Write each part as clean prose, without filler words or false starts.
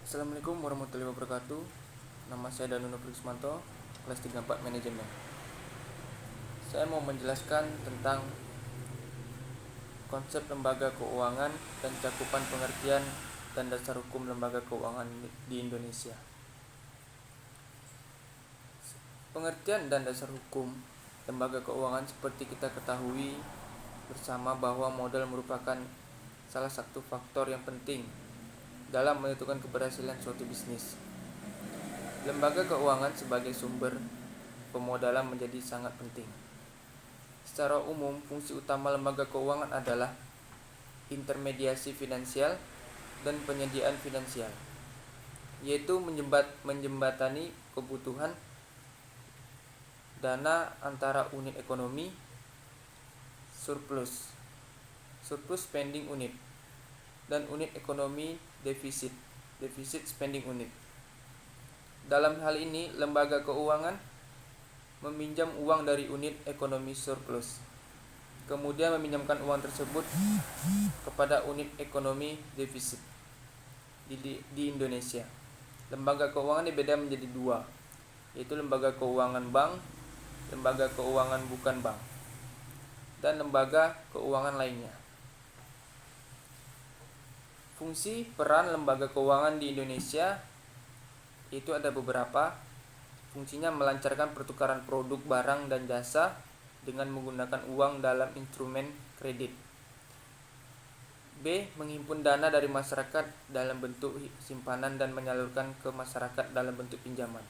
Assalamualaikum warahmatullahi wabarakatuh. Nama saya Danuno Prismanto, kelas 34 Manajemen. Saya mau menjelaskan tentang konsep lembaga keuangan dan cakupan pengertian dan dasar hukum lembaga keuangan di Indonesia. Pengertian dan dasar hukum lembaga keuangan seperti kita ketahui bersama bahwa modal merupakan salah satu faktor yang penting dalam menentukan keberhasilan suatu bisnis. Lembaga keuangan sebagai sumber pemodalan menjadi sangat penting. Secara umum, fungsi utama lembaga keuangan adalah intermediasi finansial dan penyediaan finansial, yaitu menjembatani kebutuhan dana antara unit ekonomi surplus spending unit dan unit ekonomi defisit spending unit. Dalam hal ini, lembaga keuangan meminjam uang dari unit ekonomi surplus, kemudian meminjamkan uang tersebut kepada unit ekonomi defisit. Di Indonesia, lembaga keuangan dibeda menjadi dua, yaitu lembaga keuangan bank, lembaga keuangan bukan bank, dan lembaga keuangan lainnya. Fungsi peran lembaga keuangan di Indonesia itu ada beberapa. Fungsinya melancarkan pertukaran produk, barang, dan jasa dengan menggunakan uang dalam instrumen kredit. B. Menghimpun dana dari masyarakat dalam bentuk simpanan dan menyalurkan ke masyarakat dalam bentuk pinjaman.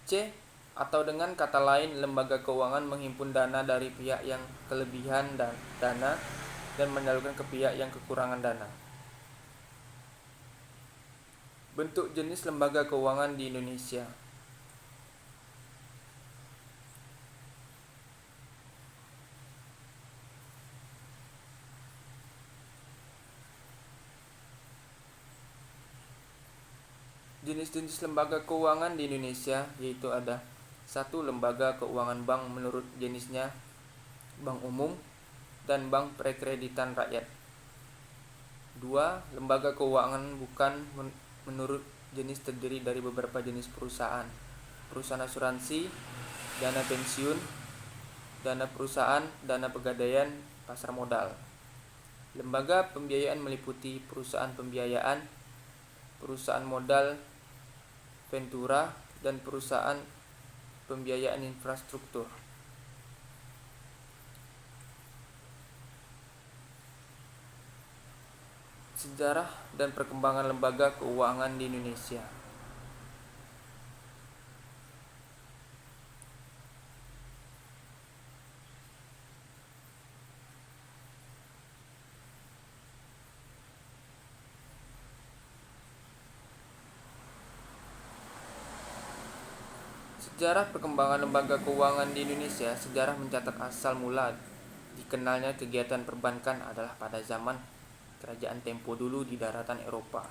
C. Atau dengan kata lain, lembaga keuangan menghimpun dana dari pihak yang kelebihan dana dan menyalurkan ke pihak yang kekurangan dana. Bentuk jenis lembaga keuangan di Indonesia. Jenis-jenis lembaga keuangan di Indonesia yaitu ada: 1. Lembaga keuangan bank menurut jenisnya bank umum dan bank perkreditan rakyat. 2. Lembaga keuangan bukan menurut jenis terdiri dari beberapa jenis perusahaan asuransi, dana pensiun, dana perusahaan, dana pegadaian, pasar modal. Lembaga pembiayaan meliputi perusahaan pembiayaan, perusahaan modal ventura, dan perusahaan pembiayaan infrastruktur. Sejarah dan perkembangan lembaga keuangan di Indonesia. Sejarah perkembangan lembaga keuangan di Indonesia. Sejarah mencatat asal mula dikenalnya kegiatan perbankan adalah pada zaman kerajaan tempo dulu di daratan Eropa.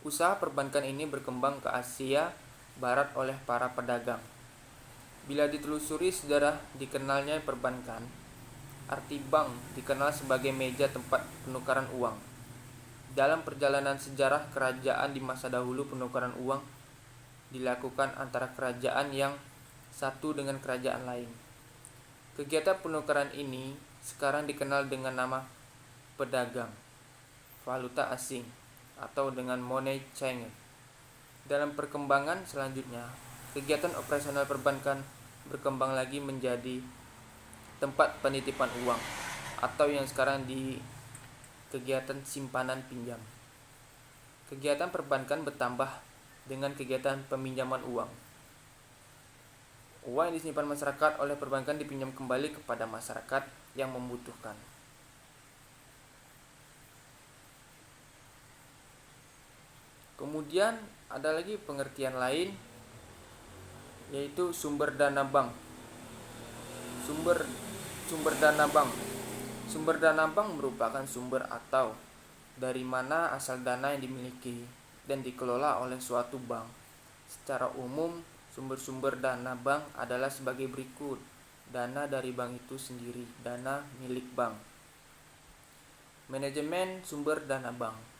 Usaha perbankan ini berkembang ke Asia Barat oleh para pedagang. Bila ditelusuri sejarah dikenalnya perbankan, arti bank dikenal sebagai meja tempat penukaran uang. Dalam perjalanan sejarah kerajaan di masa dahulu, penukaran uang dilakukan antara kerajaan yang satu dengan kerajaan lain. Kegiatan penukaran ini sekarang dikenal dengan nama pedagang valuta asing atau dengan money changer. Dalam perkembangan selanjutnya, kegiatan operasional perbankan berkembang lagi menjadi tempat penitipan uang atau yang sekarang di kegiatan simpanan pinjam. Kegiatan perbankan bertambah dengan kegiatan peminjaman uang. Uang yang disimpan masyarakat oleh perbankan dipinjam kembali kepada masyarakat yang membutuhkan. Kemudian ada lagi pengertian lain, yaitu sumber dana bank. Sumber dana bank. Sumber dana bank merupakan sumber atau dari mana asal dana yang dimiliki dan dikelola oleh suatu bank. Secara umum, sumber-sumber dana bank adalah sebagai berikut: dana dari bank itu sendiri, dana milik bank. Manajemen sumber dana bank.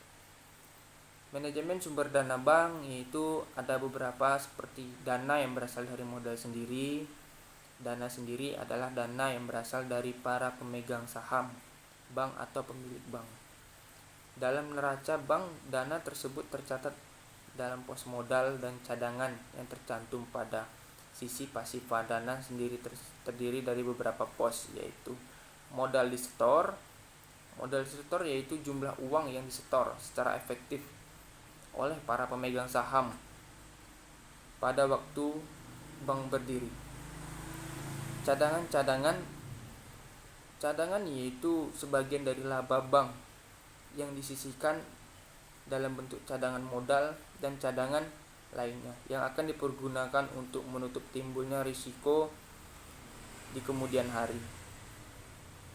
Manajemen sumber dana bank yaitu ada beberapa seperti dana yang berasal dari modal sendiri. Dana sendiri adalah dana yang berasal dari para pemegang saham bank atau pemilik bank. Dalam neraca bank, dana tersebut tercatat dalam pos modal dan cadangan yang tercantum pada sisi pasif. Dana sendiri terdiri dari beberapa pos, yaitu modal disetor. Modal disetor yaitu jumlah uang yang disetor secara efektif oleh para pemegang saham pada waktu bank berdiri. Cadangan yaitu sebagian dari laba bank yang disisihkan dalam bentuk cadangan modal dan cadangan lainnya yang akan dipergunakan untuk menutup timbulnya risiko di kemudian hari.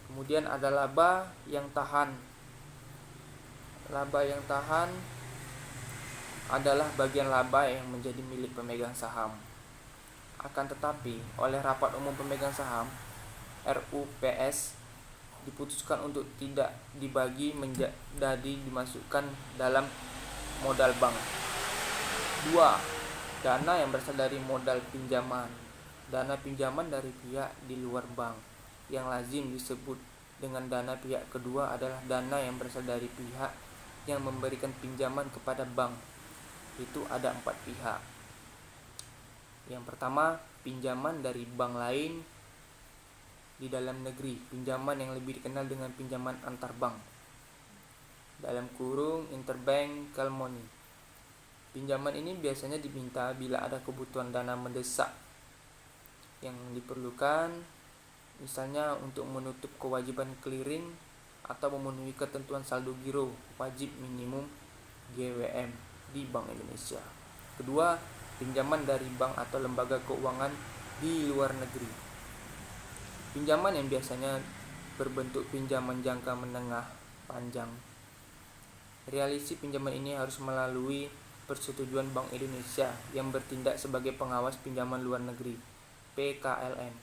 Kemudian ada laba yang tahan. Laba yang tahan adalah bagian laba yang menjadi milik pemegang saham. Akan tetapi, oleh Rapat Umum Pemegang Saham RUPS diputuskan untuk tidak dibagi menjadi dimasukkan dalam modal bank. 2. Dana yang berasal dari modal pinjaman. Dana pinjaman dari pihak di luar bank yang lazim disebut dengan dana pihak kedua adalah dana yang berasal dari pihak yang memberikan pinjaman kepada bank. Itu ada 4 pihak. Yang pertama, pinjaman dari bank lain di dalam negeri, pinjaman yang lebih dikenal dengan pinjaman antar bank, dalam kurung interbank money. Pinjaman ini biasanya diminta bila ada kebutuhan dana mendesak yang diperlukan, misalnya untuk menutup kewajiban clearing atau memenuhi ketentuan saldo giro wajib minimum GWM di Bank Indonesia. Kedua, pinjaman dari bank atau lembaga keuangan di luar negeri. Pinjaman yang biasanya berbentuk pinjaman jangka menengah panjang. Realisasi pinjaman ini harus melalui persetujuan Bank Indonesia yang bertindak sebagai pengawas pinjaman luar negeri, PKLN.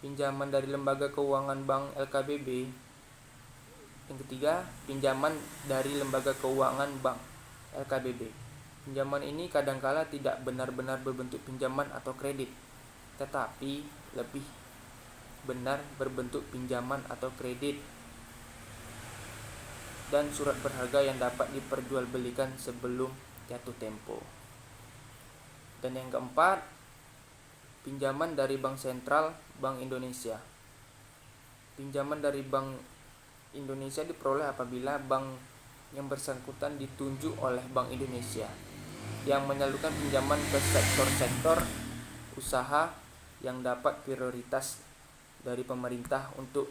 Pinjaman dari lembaga keuangan bank LKBB. Yang ketiga, pinjaman dari lembaga keuangan bank LKBB. Pinjaman ini kadangkala tidak benar-benar berbentuk pinjaman atau kredit, tetapi lebih benar berbentuk pinjaman atau kredit dan surat berharga yang dapat diperjualbelikan sebelum jatuh tempo. Dan yang keempat, pinjaman dari Bank Sentral Bank Indonesia. Pinjaman dari Bank Indonesia diperoleh apabila bank yang bersangkutan ditunjuk oleh Bank Indonesia yang menyalurkan pinjaman ke sektor-sektor usaha yang dapat prioritas dari pemerintah untuk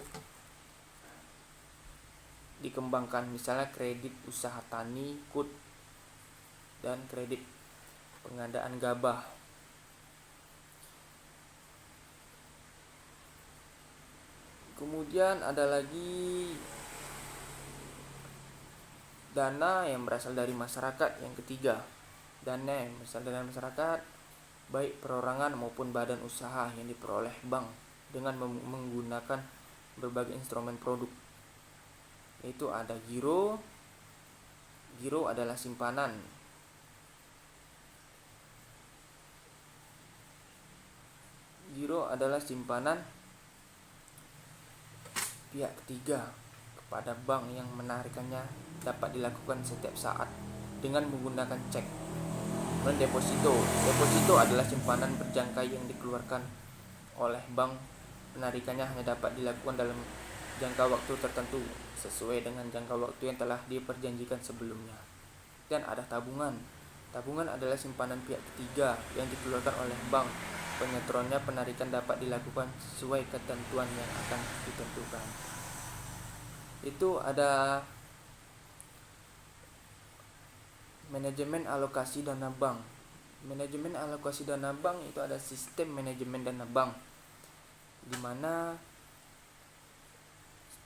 dikembangkan, misalnya kredit usaha tani, KUD, dan kredit pengadaan gabah. Kemudian ada lagi dana yang berasal dari masyarakat. Yang ketiga, dana yang berasal dari masyarakat, baik perorangan maupun badan usaha yang diperoleh bank dengan menggunakan berbagai instrumen produk, yaitu ada giro. Giro adalah simpanan. Giro adalah simpanan pihak ketiga kepada bank yang menarikannya dapat dilakukan setiap saat dengan menggunakan cek. Dan deposito adalah simpanan berjangka yang dikeluarkan oleh bank. Penarikannya hanya dapat dilakukan dalam jangka waktu tertentu sesuai dengan jangka waktu yang telah diperjanjikan sebelumnya. Dan ada tabungan. Tabungan adalah simpanan pihak ketiga yang dikeluarkan oleh bank. Penyetorannya penarikan dapat dilakukan sesuai ketentuan yang akan ditentukan. Itu ada manajemen alokasi dana bank. Manajemen alokasi dana bank itu ada sistem manajemen dana bank, di mana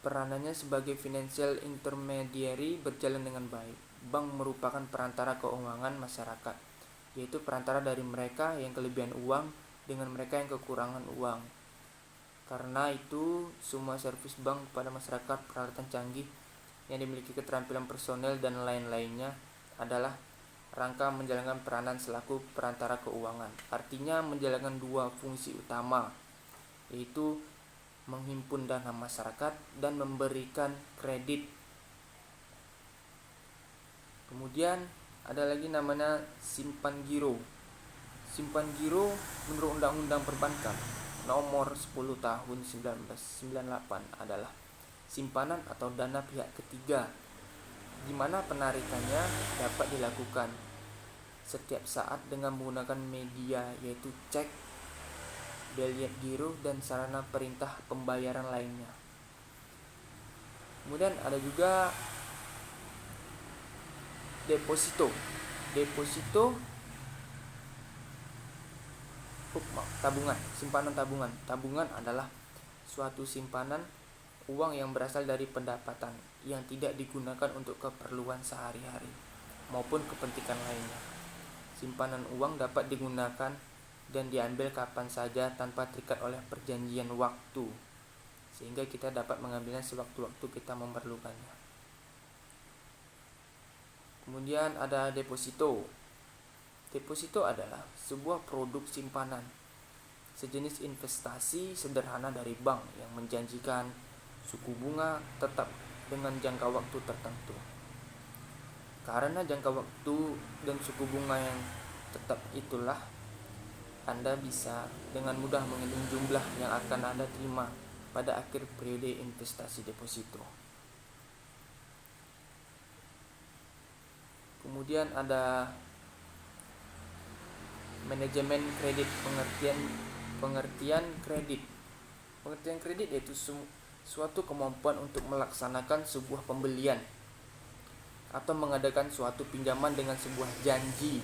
peranannya sebagai financial intermediary berjalan dengan baik. Bank merupakan perantara keuangan masyarakat, yaitu perantara dari mereka yang kelebihan uang dengan mereka yang kekurangan uang. Karena itu, semua servis bank kepada masyarakat, peralatan canggih yang dimiliki keterampilan personel dan lain-lainnya adalah rangka menjalankan peranan selaku perantara keuangan. Artinya menjalankan dua fungsi utama, yaitu menghimpun dana masyarakat dan memberikan kredit. Kemudian ada lagi namanya simpan giro. Simpan giro menurut Undang-Undang Perbankan nomor 10 tahun 1998 adalah simpanan atau dana pihak ketiga, di mana penarikannya dapat dilakukan setiap saat dengan menggunakan media yaitu cek, biliet giro, dan sarana perintah pembayaran lainnya. Kemudian ada juga deposito. Tabungan, simpanan tabungan. Tabungan adalah suatu simpanan uang yang berasal dari pendapatan yang tidak digunakan untuk keperluan sehari-hari maupun kepentingan lainnya. Simpanan uang dapat digunakan dan diambil kapan saja tanpa terikat oleh perjanjian waktu, sehingga kita dapat mengambilnya sewaktu-waktu kita memerlukannya. Kemudian ada deposito. Deposito adalah sebuah produk simpanan, sejenis investasi sederhana dari bank yang menjanjikan suku bunga tetap dengan jangka waktu tertentu. Karena jangka waktu dan suku bunga yang tetap itulah, Anda bisa dengan mudah menghitung jumlah yang akan Anda terima pada akhir periode investasi deposito. Kemudian ada manajemen kredit. Pengertian kredit yaitu suatu kemampuan untuk melaksanakan sebuah pembelian atau mengadakan suatu pinjaman dengan sebuah janji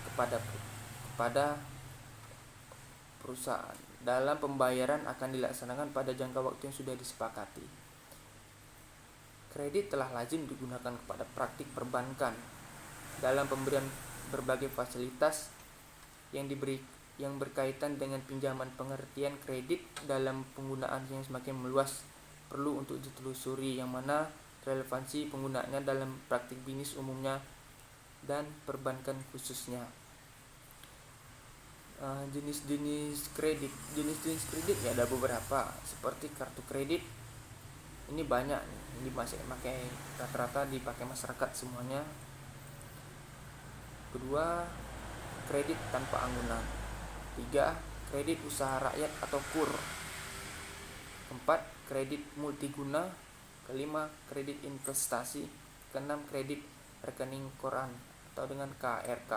kepada perusahaan. Dalam pembayaran akan dilaksanakan pada jangka waktu yang sudah disepakati. Kredit telah lazim digunakan kepada praktik perbankan dalam pemberian berbagai fasilitas yang berkaitan dengan pinjaman. Pengertian kredit dalam penggunaan yang semakin meluas perlu untuk ditelusuri, yang mana relevansi penggunaannya dalam praktik bisnis umumnya dan perbankan khususnya. Jenis-jenis kredit ya ada beberapa, seperti kartu kredit. Ini banyak, ini pakai rata-rata dipakai masyarakat semuanya. Kedua, kredit tanpa anggunan. 3, kredit usaha rakyat atau KUR. 4, kredit multiguna. 5, kredit investasi. 6, kredit rekening koran atau dengan KRK.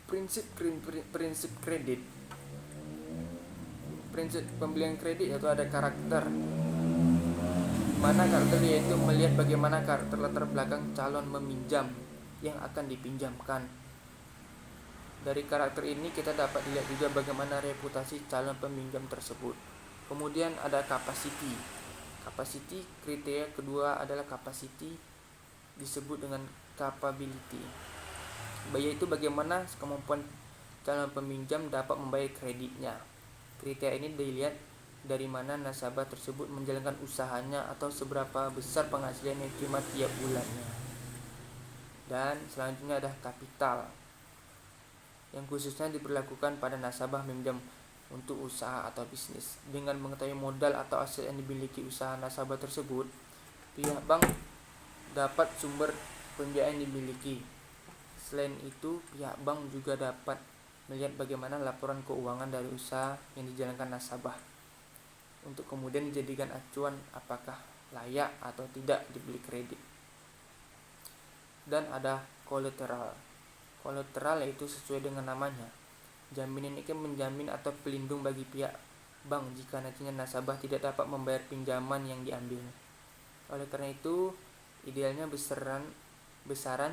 Prinsip kredit. Prinsip pembelian kredit yaitu ada karakter, mana karakter yaitu melihat bagaimana karakter latar belakang calon meminjam yang akan dipinjamkan. Dari karakter ini kita dapat lihat juga bagaimana reputasi calon peminjam tersebut. Kemudian ada capacity. Kriteria kedua adalah capacity, disebut dengan capability, yaitu bagaimana kemampuan calon peminjam dapat membayar kreditnya. Kriteria ini dilihat dari mana nasabah tersebut menjalankan usahanya atau seberapa besar penghasilan yang diterima tiap bulannya. Dan selanjutnya ada kapital, yang khususnya diberlakukan pada nasabah meminjam untuk usaha atau bisnis. Dengan mengetahui modal atau aset yang dimiliki usaha nasabah tersebut, pihak bank dapat sumber pembiayaan yang dimiliki. Selain itu, pihak bank juga dapat melihat bagaimana laporan keuangan dari usaha yang dijalankan nasabah, untuk kemudian dijadikan acuan apakah layak atau tidak dibeli kredit. Dan ada kolateral. Kolateral yaitu sesuai dengan namanya, jaminan ini menjamin atau pelindung bagi pihak bank jika nantinya nasabah tidak dapat membayar pinjaman yang diambil. Oleh karena itu, idealnya besaran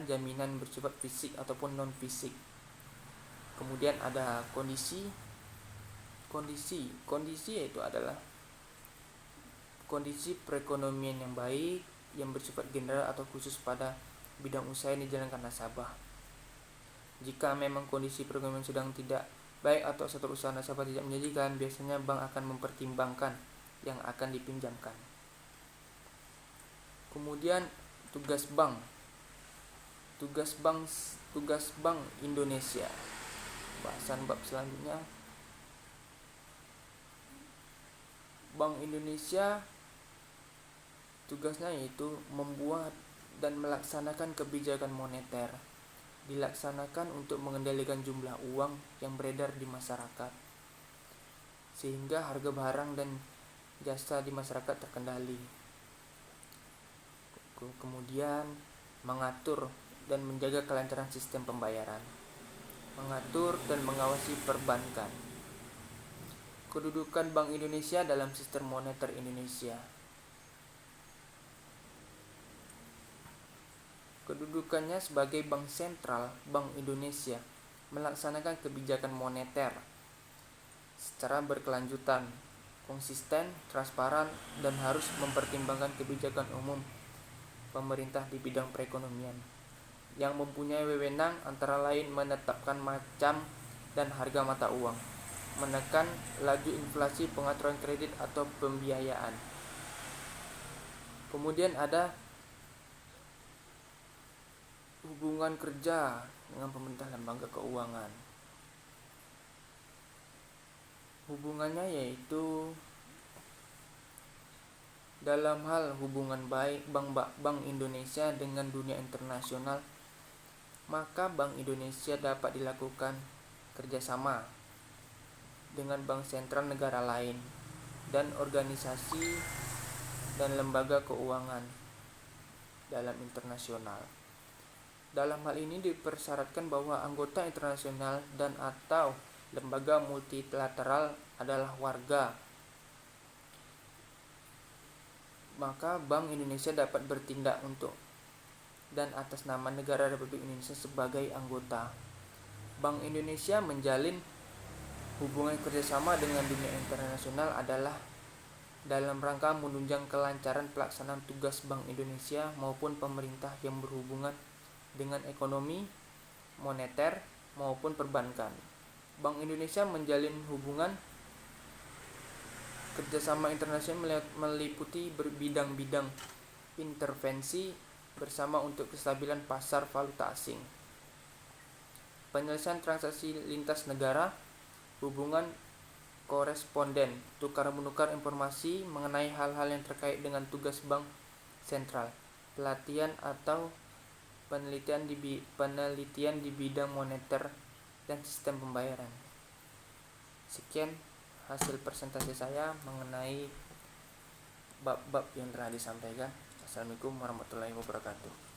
jaminan bersifat fisik ataupun non fisik. Kemudian ada kondisi yaitu adalah kondisi perekonomian yang baik yang bersifat general atau khusus pada bidang usaha yang dijalankan nasabah. Jika memang kondisi perekonomian sedang tidak baik atau sektor usaha nasabah tidak menjanjikan, biasanya bank akan mempertimbangkan yang akan dipinjamkan. Kemudian Tugas bank. Tugas Bank Indonesia. Bahasan bab selanjutnya. Bank Indonesia tugasnya yaitu membuat dan melaksanakan kebijakan moneter. Dilaksanakan untuk mengendalikan jumlah uang yang beredar di masyarakat, sehingga harga barang dan jasa di masyarakat terkendali. Kemudian mengatur dan menjaga kelancaran sistem pembayaran, mengatur dan mengawasi perbankan. Kedudukan Bank Indonesia dalam sistem moneter Indonesia. Kedudukannya sebagai bank sentral Bank Indonesia melaksanakan kebijakan moneter secara berkelanjutan, konsisten, transparan, dan harus mempertimbangkan kebijakan umum pemerintah di bidang perekonomian yang mempunyai wewenang antara lain menetapkan macam dan harga mata uang, menekan laju inflasi, pengaturan kredit atau pembiayaan. Kemudian ada hubungan kerja dengan pemerintah lembaga keuangan. Hubungannya yaitu dalam hal hubungan baik Bank Indonesia dengan dunia internasional, maka Bank Indonesia dapat dilakukan kerjasama dengan bank sentral negara lain dan organisasi dan lembaga keuangan dalam internasional. Dalam hal ini dipersyaratkan bahwa anggota internasional dan atau lembaga multilateral adalah warga. Maka Bank Indonesia dapat bertindak untuk dan atas nama negara Republik Indonesia sebagai anggota. Bank Indonesia menjalin hubungan kerjasama dengan dunia internasional adalah dalam rangka menunjang kelancaran pelaksanaan tugas Bank Indonesia maupun pemerintah yang berhubungan dengan ekonomi, moneter, maupun perbankan. Bank Indonesia menjalin hubungan kerjasama internasional meliputi berbidang-bidang intervensi bersama untuk kestabilan pasar valuta asing, penyelesaian transaksi lintas negara, hubungan koresponden, tukar-menukar informasi mengenai hal-hal yang terkait dengan tugas bank sentral, pelatihan atau penelitian di bidang moneter dan sistem pembayaran. Sekian hasil presentasi saya mengenai bab-bab yang telah disampaikan. Assalamualaikum warahmatullahi wabarakatuh.